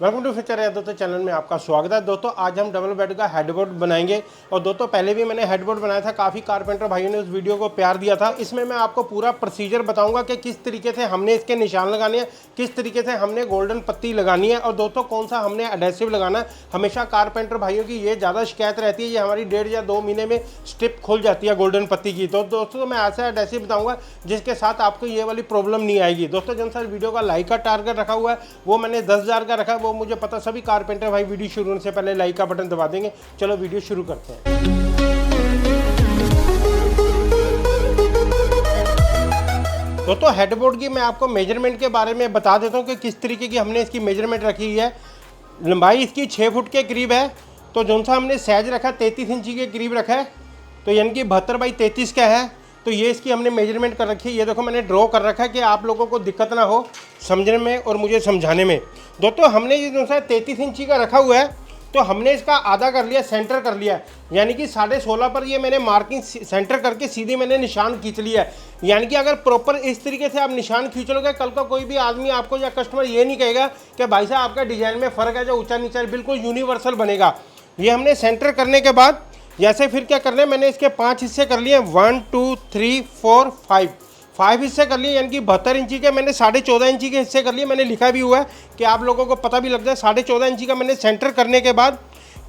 Welcome to future है दोस्तों, channel में आपका स्वागत है। दोस्तों आज हम डबल बेड का हेडबोर्ड बनाएंगे। और दोस्तों पहले भी मैंने हेडबोर्ड बनाया था, काफ़ी कारपेंटर भाइयों ने उस वीडियो को प्यार दिया था। इसमें मैं आपको पूरा प्रोसीजर बताऊंगा कि किस तरीके से हमने इसके निशान लगाने हैं, किस तरीके से हमने गोल्डन पत्ती लगानी है और दोस्तों कौन सा हमने एडेसिव लगाना है। हमेशा कारपेंटर भाइयों की ये ज़्यादा शिकायत रहती है, ये हमारी 1.5 या 2 महीने में स्ट्रिप खुल जाती है गोल्डन पत्ती की। तो दोस्तों मैं ऐसा एडेसिव बताऊँगा जिसके साथ आपको ये वाली प्रॉब्लम नहीं आएगी। दोस्तों जिन सर वीडियो का लाइक का टारगेट रखा हुआ है वो मैंने 10,000 का रखा है, वो मुझे पता सभी कारपेंटर भाई वीडियो शुरू होने से पहले लाइक का बटन दबा देंगे। चलो वीडियो शुरू करते हैं। दोस्तों हेडबोर्ड की मैं आपको मेजरमेंट के बारे में बता देता हूं कि किस तरीके की हमने इसकी मेजरमेंट रखी है। लंबाई इसकी 6 फुट के करीब है। तो जो सा हमने साइज रखा 33 इंची के करीब रखा है, तो यानी कि 72 बाई 33 का है। तो ये इसकी हमने मेजरमेंट कर रखी है। ये देखो मैंने ड्रॉ कर रखा है कि आप लोगों को दिक्कत ना हो समझने में और मुझे समझाने में। दोस्तों हमने ये जो सा 33 इंची का रखा हुआ है, तो हमने इसका आधा कर लिया, सेंटर कर लिया, यानी कि 16.5 पर ये मैंने मार्किंग सेंटर करके सीधे मैंने निशान खींच लिया है। यानी कि अगर प्रॉपर इस तरीके से आप निशान खींच लोगे, कल का कोई भी आदमी आपको या कस्टमर ये नहीं कहेगा कि भाई साहब आपका डिजाइन में फ़र्क है, जो ऊंचा नीचा बिल्कुल यूनिवर्सल बनेगा। ये हमने सेंटर करने के बाद जैसे फिर क्या करना है, मैंने इसके 5 हिस्से कर लिए, 1 2 3 4 5 हिस्से कर लिए, यानी कि 72 इंची के मैंने 14.5 इंची के हिस्से कर लिए। मैंने लिखा भी हुआ है कि आप लोगों को पता भी लग जाए। 14.5 इंची का मैंने सेंटर करने के बाद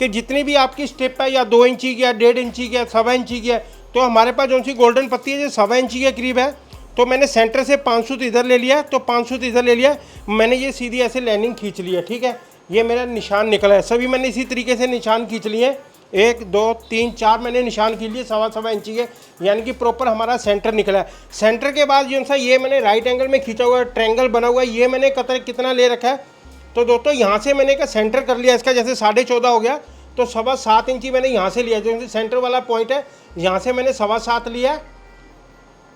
कि जितनी भी आपकी स्टेप है या 2 इंची की या 1.5 इंची की या 1.25 इंची की है, तो हमारे पास जो सी गोल्डन पत्ती है जो 1.25 इंची के करीब है, तो मैंने सेंटर से 5 सूत इधर ले लिया, तो 5 सूत इधर ले लिया, मैंने ये सीधी ऐसे लाइनिंग खींच लिया। ठीक है, ये मेरा निशान निकला है। सभी मैंने इसी तरीके से निशान खींच लिए, 1 2 3 4 मैंने निशान खींच लिए 1.25 इंची के, यानी कि प्रॉपर हमारा सेंटर निकला है। सेंटर के बाद जो सा ये मैंने राइट एंगल में खींचा हुआ है, ट्रायंगल बना हुआ है, ये मैंने कितना ले रखा है। तो दोस्तों यहाँ से मैंने का सेंटर कर लिया इसका, जैसे 14.5 हो गया, तो 7.25 इंची मैंने यहाँ से लिया, जो सेंटर वाला पॉइंट है यहाँ से मैंने 7.25 लिया,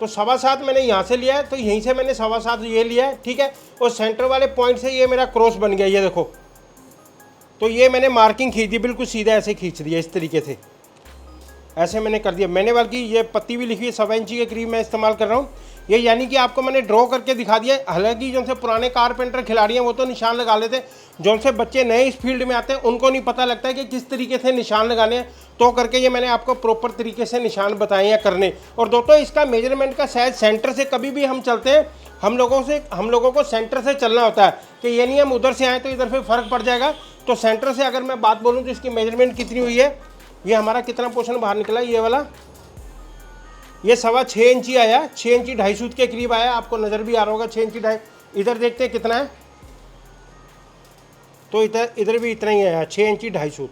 तो 7.25 मैंने यहाँ से लिया है, तो यहीं से मैंने 7.25 ये लिया है। ठीक है, और सेंटर वाले पॉइंट से ये मेरा क्रॉस बन गया, ये देखो। तो ये मैंने मार्किंग खींच दी, बिल्कुल सीधा ऐसे खींच दिया, इस तरीके से ऐसे मैंने कर दिया। मैंने बल्कि ये पत्ती भी लिखी है 1.25 इंची के करीब मैं इस्तेमाल कर रहा हूँ। ये यानी कि आपको मैंने ड्रॉ करके दिखा दिया। हालांकि जो से पुराने कारपेंटर खिलाड़ी हैं वो तो निशान लगा लेते, जो से बच्चे नए इस फील्ड में आते हैं उनको नहीं पता लगता है कि किस तरीके से निशान लगाने हैं। तो करके ये मैंने आपको प्रॉपर तरीके से निशान बताए हैं करने। और दोस्तों इसका मेजरमेंट का साइज सेंटर से कभी भी हम चलते हैं, हम लोगों को सेंटर से चलना होता है कि ये नहीं हम उधर से आए तो इधर फिर फ़र्क पड़ जाएगा। तो सेंटर से अगर मैं बात बोलूँ तो इसकी मेजरमेंट कितनी हुई है, ये हमारा कितना पोर्शन बाहर निकला, ये वाला ये 6.25 इंची आया, 6 इंची 2.5 सूत के करीब आया। आपको नज़र भी आ रहा होगा 6 इंची 2.5। इधर देखते हैं कितना है, तो इधर भी इतना ही आया, 6 इंची 2.5 सूत।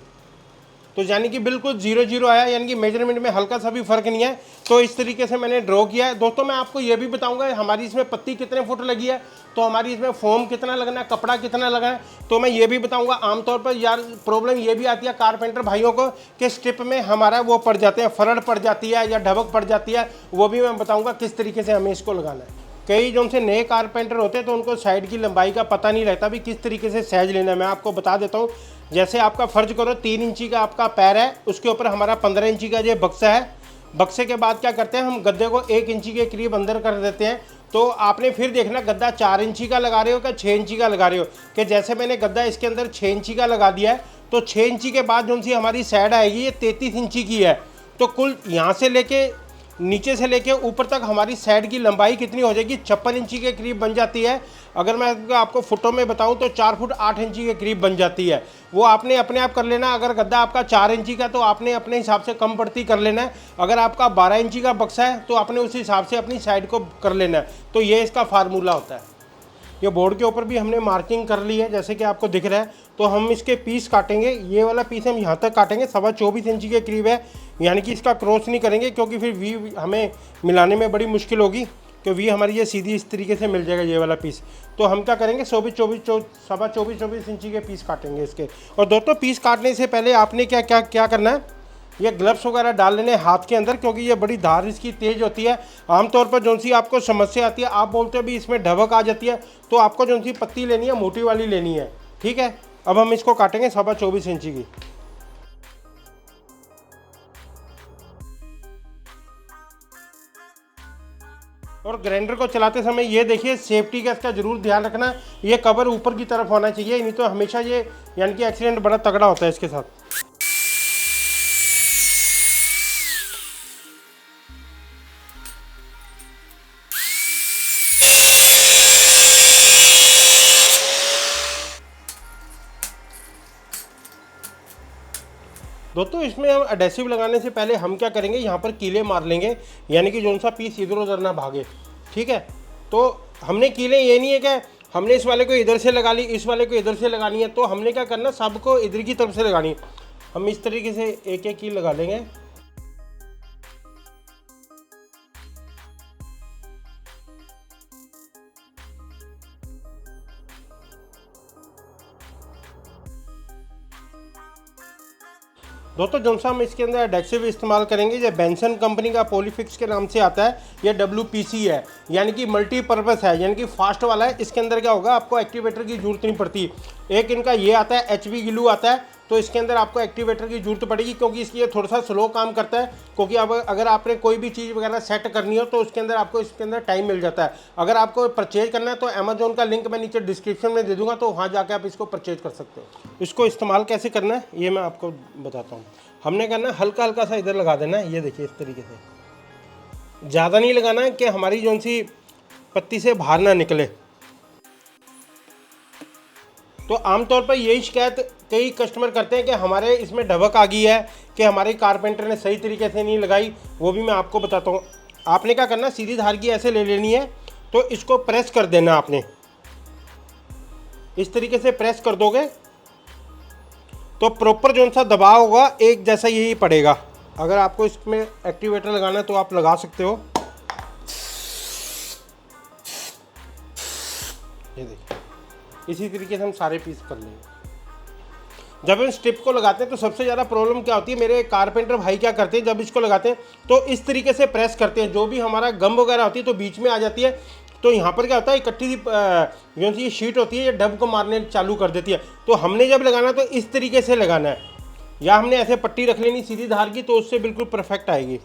तो यानी कि बिल्कुल 0-0 आया, यानी कि मेजरमेंट में हल्का सा भी फर्क नहीं है। तो इस तरीके से मैंने ड्रॉ किया है। दोस्तों मैं आपको ये भी बताऊंगा हमारी इसमें पत्ती कितने फुट लगी है, तो हमारी इसमें फोम कितना लगना है, कपड़ा कितना लगा है, तो मैं ये भी बताऊंगा। आमतौर पर यार प्रॉब्लम ये भी आती है कारपेंटर भाइयों को कि स्ट्रिप में हमारा वो पड़ जाते हैं, फरड़ पड़ जाती है या ढबक पड़ जाती है, वो भी मैं बताऊँगा किस तरीके से हमें इसको लगाना है। कई जो से नए कारपेंटर होते हैं तो उनको साइड की लंबाई का पता नहीं रहता भी किस तरीके से साइज लेना है। मैं आपको बता देता हूँ। जैसे आपका फ़र्ज करो 3 इंची का आपका पैर है, उसके ऊपर हमारा 15 इंची का ये बक्सा है। बक्से के बाद क्या करते हैं, हम गद्दे को 1 इंची के करीब अंदर कर देते हैं। तो आपने फिर देखना गद्दा 4 इंची का लगा रहे हो क्या 6 इंची का लगा रहे हो, कि जैसे मैंने गद्दा इसके अंदर 6 इंची का लगा दिया है, तो 6 इंची के बाद जो सी हमारी साइड आएगी ये 33 इंची की है। तो कुल यहाँ से लेके नीचे से लेके ऊपर तक हमारी साइड की लंबाई कितनी हो जाएगी, 56 इंची के करीब बन जाती है। अगर मैं आपको फुटों में बताऊं तो 4 फुट 8 इंची के करीब बन जाती है। वो आपने अपने आप कर लेना। अगर गद्दा आपका 4 इंची का तो आपने अपने हिसाब से कम बढ़ती कर लेना है। अगर आपका 12 इंची का बक्सा है तो आपने उस हिसाब से अपनी साइड को कर लेना है। तो ये इसका फार्मूला होता है। ये बोर्ड के ऊपर भी हमने मार्किंग कर ली है जैसे कि आपको दिख रहा है। तो हम इसके पीस काटेंगे, ये वाला पीस हम यहाँ तक काटेंगे, 24.25 इंची के करीब है, यानी कि इसका क्रॉस नहीं करेंगे क्योंकि फिर वी हमें मिलाने में बड़ी मुश्किल होगी, कि वी हमारी ये सीधी इस तरीके से मिल जाएगा ये वाला पीस। तो हम क्या करेंगे 24.25 इंची के पीस काटेंगे इसके। और दोस्तों पीस काटने से पहले आपने क्या करना है, ये ग्लव्स वगैरह डाल लेने हाथ के अंदर, क्योंकि ये बड़ी धार इसकी तेज़ होती है। आमतौर पर जो सी आपको समस्या आती है, आप बोलते हो भी इसमें ढबक आ जाती है, तो आपको जो सी पत्ती लेनी है मोटी वाली लेनी है। ठीक है, अब हम इसको काटेंगे 24.25 इंची की। और ग्राइंडर को चलाते समय ये देखिए सेफ्टी का इसका जरूर ध्यान रखना, ये कवर ऊपर की तरफ होना चाहिए, नहीं तो हमेशा ये यानी कि एक्सीडेंट बड़ा तगड़ा होता है इसके साथ। दोस्तों इसमें हम एडेसिव लगाने से पहले हम क्या करेंगे, यहाँ पर कीले मार लेंगे, यानी कि जो सा पीस इधर उधर ना भागे। ठीक है, तो हमने कीले ये नहीं है कि हमने इस वाले को इधर से लगा ली, इस वाले को इधर से लगानी है, तो हमने क्या करना, सबको इधर की तरफ से लगानी है। हम इस तरीके से एक एक कील लगा लेंगे। दोस्तों जो सा हम इसके अंदर एडेसिव इस्तेमाल करेंगे, ये बेंसन कंपनी का पॉलीफिक्स के नाम से आता है, ये WPC है, यानी कि मल्टीपर्पज़ है, यानी कि फास्ट वाला है। इसके अंदर क्या होगा, आपको एक्टिवेटर की जरूरत नहीं पड़ती। एक इनका ये आता है HB ग्लू आता है, तो इसके अंदर आपको एक्टिवेटर की जरूरत पड़ेगी, क्योंकि इसकी ये थोड़ा सा स्लो काम करता है। क्योंकि अब अगर आपने कोई भी चीज़ वगैरह सेट करनी हो तो उसके अंदर आपको इसके अंदर टाइम मिल जाता है। अगर आपको परचेज करना है तो अमेजोन का लिंक मैं नीचे डिस्क्रिप्शन में दे दूंगा, तो वहाँ जाके आप इसको परचेज कर सकते हो। इसको इस्तेमाल कैसे करना है ये मैं आपको बताता हूँ। हमने करना हल्का हल्का सा इधर लगा देना है, ये देखिए इस तरीके से, ज़्यादा नहीं लगाना है कि हमारी जो सी पत्ती से बाहर ना निकले। तो आमतौर पर यही शिकायत कई कस्टमर करते हैं कि हमारे इसमें ढबक आ गई है, कि हमारे कारपेंटर ने सही तरीके से नहीं लगाई। वो भी मैं आपको बताता हूँ। आपने क्या करना, सीधी धार की ऐसे ले लेनी है, तो इसको प्रेस कर देना आपने, इस तरीके से प्रेस कर दोगे तो प्रॉपर जो सा दबाव होगा एक जैसा यही पड़ेगा। अगर आपको इसमें एक्टिवेटर लगाना है तो आप लगा सकते हो। ये देखिए इसी तरीके से हम सारे पीस कर लेंगे। जब हम स्ट्रिप को लगाते हैं तो सबसे ज़्यादा प्रॉब्लम क्या होती है, मेरे कारपेंटर भाई क्या करते हैं, जब इसको लगाते हैं तो इस तरीके से प्रेस करते हैं, जो भी हमारा गम वगैरह होती है तो बीच में आ जाती है। तो यहाँ पर क्या होता है, इकट्ठी जो सी ये शीट होती है ये डब को मारने चालू कर देती है। तो हमने जब लगाना तो इस तरीके से लगाना है, या हमने ऐसे पट्टी रख लेनी सीधी धार की, तो उससे बिल्कुल परफेक्ट आएगी।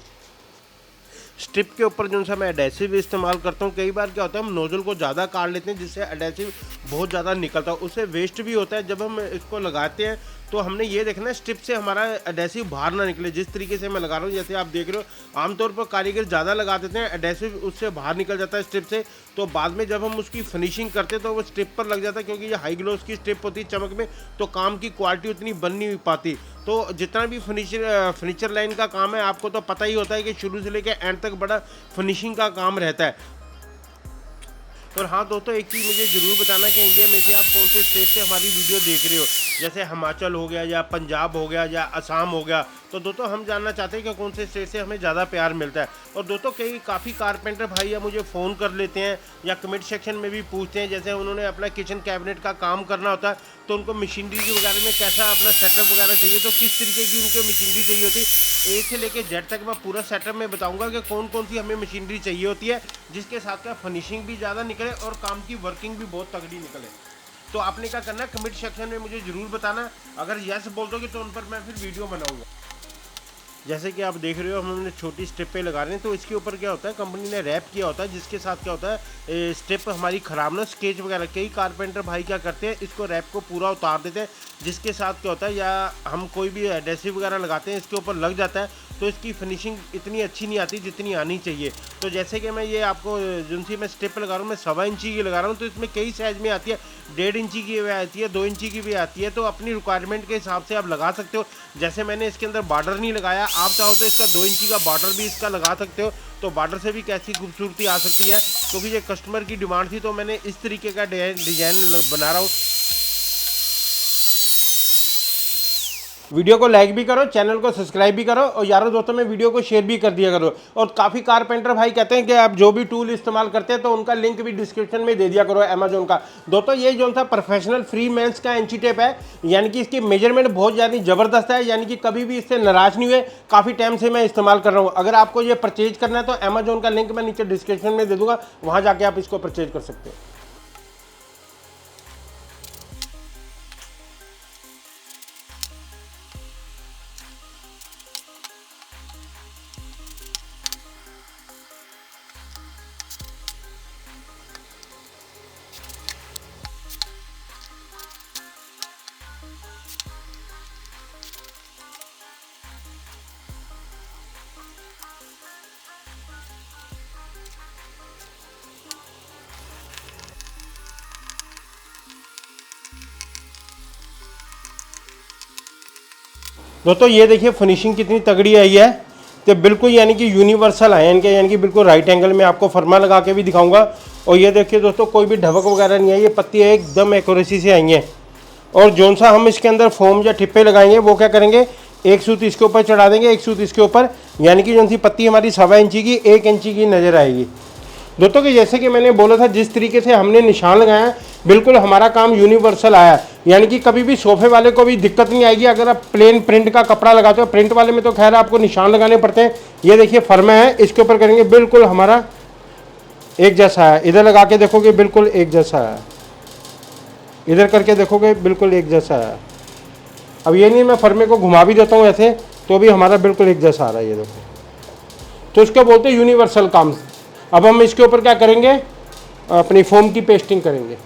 स्ट्रिप के ऊपर जो सा मैं एडेसिव इस्तेमाल करता हूँ, कई बार क्या होता है हम नोजल को ज़्यादा काट लेते हैं, जिससे एडेसिव बहुत ज़्यादा निकलता है, उससे वेस्ट भी होता है। जब हम इसको लगाते हैं तो हमने ये देखना है स्ट्रिप से हमारा एडेसिव बाहर ना निकले। जिस तरीके से मैं लगा रहा हूँ, जैसे आप देख रहे हो, आमतौर पर कारीगर ज़्यादा लगा देते हैं, एडेसिव उससे बाहर निकल जाता है स्ट्रिप से। तो बाद में जब हम उसकी फिनिशिंग करते हैं तो वो स्ट्रिप पर लग जाता है, क्योंकि ये हाई ग्लोस की स्ट्रिप होती है चमक में, तो काम की क्वालिटी उतनी बन नहीं पाती। तो जितना भी फर्नीचर लाइन का काम है, आपको तो पता ही होता है कि शुरू से लेकर एंड तक बड़ा फिनिशिंग का काम रहता है। और हाँ दोस्तों, एक चीज़ मुझे ज़रूर बताना कि इंडिया में से आप कौन से स्टेट से हमारी वीडियो देख रहे हो, जैसे हिमाचल हो गया, या पंजाब हो गया, या असम हो गया। तो दोस्तों हम जानना चाहते हैं कि कौन से स्टेट से हमें ज़्यादा प्यार मिलता है। और दोस्तों काफ़ी कारपेंटर भाई या मुझे फ़ोन कर लेते हैं, या कमेंट सेक्शन में भी पूछते हैं, जैसे उन्होंने अपना किचन कैबिनेट का काम करना होता है, तो उनको मशीनरी वगैरह में कैसा अपना सेटअप वगैरह चाहिए, तो किस तरीके की उनको मशीनरी चाहिए होती है। A से लेकर Z तक मैं पूरा सेटअप में बताऊंगा कि कौन कौन सी हमें मशीनरी चाहिए होती है, जिसके साथ क्या फिनिशिंग भी ज़्यादा निकले और काम की वर्किंग भी बहुत तगड़ी निकले। तो आपने क्या करना है, कमेंट सेक्शन में मुझे ज़रूर बताना। अगर यस बोल दोगे तो उन पर मैं फिर वीडियो बनाऊंगा। जैसे कि आप देख रहे हो, हमने छोटी स्ट्रिपें लगा रहे हैं, तो इसके ऊपर क्या होता है, कंपनी ने रैप किया होता है, जिसके साथ क्या होता है, स्ट्रिप हमारी ख़राब ना, स्केच वगैरह। कई कारपेंटर भाई क्या करते हैं, इसको रैप को पूरा उतार देते हैं, जिसके साथ क्या होता है, या हम कोई भी एडेसिव वगैरह लगाते हैं इसके ऊपर लग जाता है, तो इसकी फिनिशिंग इतनी अच्छी नहीं आती जितनी आनी चाहिए। तो जैसे कि मैं ये आपको जिनसी मैं स्ट्रिप लगा रहा हूँ, मैं 1.25 इंची की लगा रहा हूँ, तो इसमें कई साइज़ में आती है, 1.5 इंची की भी आती है, 2 इंची की भी आती है। तो अपनी रिक्वायरमेंट के हिसाब से आप लगा सकते हो। जैसे मैंने इसके अंदर बॉर्डर नहीं लगाया, आप चाहो तो इसका 2 इंची का बॉर्डर भी इसका लगा सकते हो, तो बॉर्डर से भी कैसी खूबसूरती आ सकती है। क्योंकि ये कस्टमर की डिमांड थी, तो मैंने इस तरीके का डिज़ाइन बना रहा हूँ। वीडियो को लाइक भी करो, चैनल को सब्सक्राइब भी करो, और यारों दोस्तों में वीडियो को शेयर भी कर दिया करो। और काफ़ी कारपेंटर भाई कहते हैं कि आप जो भी टूल इस्तेमाल करते हैं तो उनका लिंक भी डिस्क्रिप्शन में दे दिया करो अमेजोन का। दोस्तों ये जो था प्रोफेशनल फ्री मेंस का इंची टेप है, यानी कि इसकी मेजरमेंट बहुत ज़्यादा ज़बरदस्त है, यानी कि कभी भी इससे नाराज़ नहीं हुए। काफ़ी टाइम से मैं इस्तेमाल कर रहा हूँ। अगर आपको ये परचेज करना है तो अमेजोन का लिंक मैं नीचे डिस्क्रिप्शन में दे दूँगा, वहाँ जाके आप इसको परचेज कर सकते हो। दोस्तों ये देखिए फिनिशिंग कितनी तगड़ी आई है, तो बिल्कुल यानी कि यूनिवर्सल आए इनके, यानी कि बिल्कुल राइट एंगल में आपको फरमा लगा के भी दिखाऊंगा। और ये देखिए दोस्तों कोई भी ढबक वगैरह नहीं है, ये पत्ती एकदम एक्यूरेसी से आई हैं। और जौन सा हम इसके अंदर फोम या ठिप्पे लगाएंगे वो क्या करेंगे, एक सूत इसके ऊपर चढ़ा देंगे, एक सूत इसके ऊपर, यानी कि जौन सी पत्ती हमारी 1.25 इंची की 1 इंची की नज़र आएगी। दोस्तों कि जैसे कि मैंने बोला था जिस तरीके से हमने निशान लगाया बिल्कुल हमारा काम यूनिवर्सल आया, यानी कि कभी भी सोफे वाले को भी दिक्कत नहीं आएगी अगर आप प्लेन प्रिंट का कपड़ा लगाते हो। प्रिंट वाले में तो खैर आपको निशान लगाने पड़ते हैं, ये देखिए फर्मा है, इसके ऊपर करेंगे बिल्कुल हमारा एक जैसा है। इधर लगा के देखोगे बिल्कुल एक जैसा है, इधर करके देखोगे बिल्कुल एक जैसा है। अब ये नहीं मैं फर्मे को घुमा भी देता हूँ ऐसे तो भी हमारा बिल्कुल एक जैसा आ रहा है, ये देखो। तो इसको बोलते हैं यूनिवर्सल काम। अब हम इसके ऊपर क्या करेंगे, अपनी फोम की पेस्टिंग करेंगे।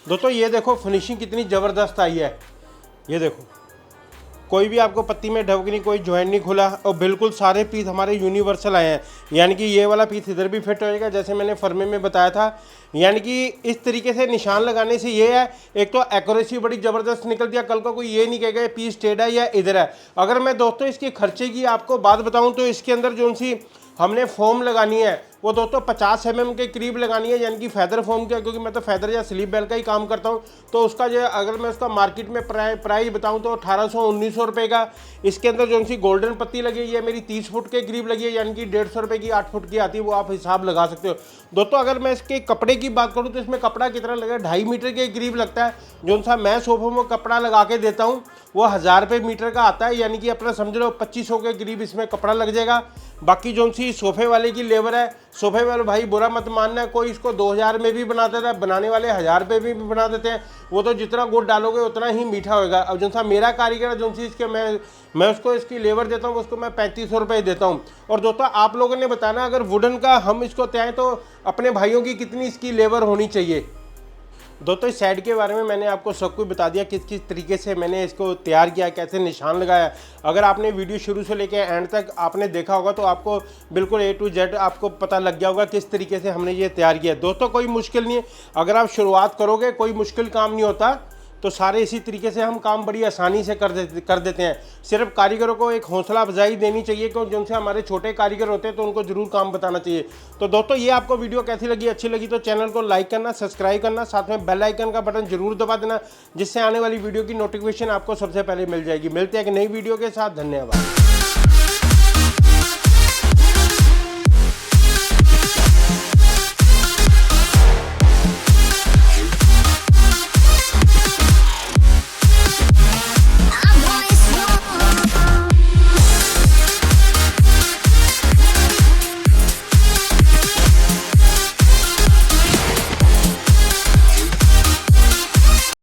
दोस्तों ये देखो फिनिशिंग कितनी ज़बरदस्त आई है, ये देखो कोई भी आपको पत्ती में ढबक नहीं, कोई जॉइंट नहीं खुला, और बिल्कुल सारे पीस हमारे यूनिवर्सल आए हैं। यानी कि ये वाला पीस इधर भी फिट हो जाएगा जैसे मैंने फर्मे में बताया था। यानी कि इस तरीके से निशान लगाने से ये है, एक तो एक्यूरेसी बड़ी ज़बरदस्त निकलती है, कल को कोई ये नहीं कहेगा ये पीस टेढ़ा है या इधर है। अगर मैं दोस्तों इसके खर्चे की आपको बात बताऊँ तो इसके अंदर जो सी हमने फोम लगानी है वो दोस्तों 50 mm के करीब लगानी है, यानी कि फैदर फोम का, क्योंकि मैं तो फैदर या स्लीप बेल का ही काम करता हूँ। तो उसका जो अगर मैं उसका मार्केट में प्राइस बताऊँ तो 1800-1900 रुपये का। इसके अंदर जो सी गोल्डन पत्ती लगी है मेरी 30 फुट के करीब लगी है, यानी कि 150 रुपये की 8 फुट की आती है, वो आप हिसाब लगा सकते हो। दोस्तों अगर मैं इसके कपड़े की बात करूँ तो इसमें कपड़ा कितना लगेगा, 2.5 मीटर के करीब लगता है। जो सा मैं सोफों में कपड़ा लगा के देता हूँ वो 1000 रुपये मीटर का आता है, यानी कि अपना समझ लो 2500 के करीब इसमें कपड़ा लग जाएगा। बाकी जो सी सोफे वाले की लेबर है, सोफे वाले भाई बुरा मत मानना, कोई इसको 2000 में भी बना देता है, बनाने वाले 1000 रुपये भी बना देते हैं। वो तो जितना गुड़ डालोगे उतना ही मीठा होगा। अब जो सा मेरा कारीगर है जो सी इसके मैं उसको इसकी लेबर देता हूँ, उसको मैं 3500 रुपये देता हूँ। और दोस्तों आप लोगों ने बताना अगर वुडन का हम इसको तय तो अपने भाइयों की कितनी इसकी लेबर होनी चाहिए। दोस्तों इस साइड के बारे में मैंने आपको सब कुछ बता दिया, किस किस तरीके से मैंने इसको तैयार किया, कैसे निशान लगाया। अगर आपने वीडियो शुरू से लेकर एंड तक आपने देखा होगा तो आपको बिल्कुल A to Z आपको पता लग गया होगा किस तरीके से हमने ये तैयार किया। दोस्तों कोई मुश्किल नहीं है, अगर आप शुरुआत करोगे कोई मुश्किल काम नहीं होता, तो सारे इसी तरीके से हम काम बड़ी आसानी से कर देते हैं। सिर्फ कारीगरों को एक हौसला अफजाई देनी चाहिए, क्योंकि जिनसे हमारे छोटे कारीगर होते हैं तो उनको जरूर काम बताना चाहिए। तो दोस्तों ये आपको वीडियो कैसी लगी, अच्छी लगी तो चैनल को लाइक करना, सब्सक्राइब करना, साथ में बेल आइकन का बटन जरूर दबा देना, जिससे आने वाली वीडियो की नोटिफिकेशन आपको सबसे पहले मिल जाएगी। मिलते हैं एक नई वीडियो के साथ, धन्यवाद।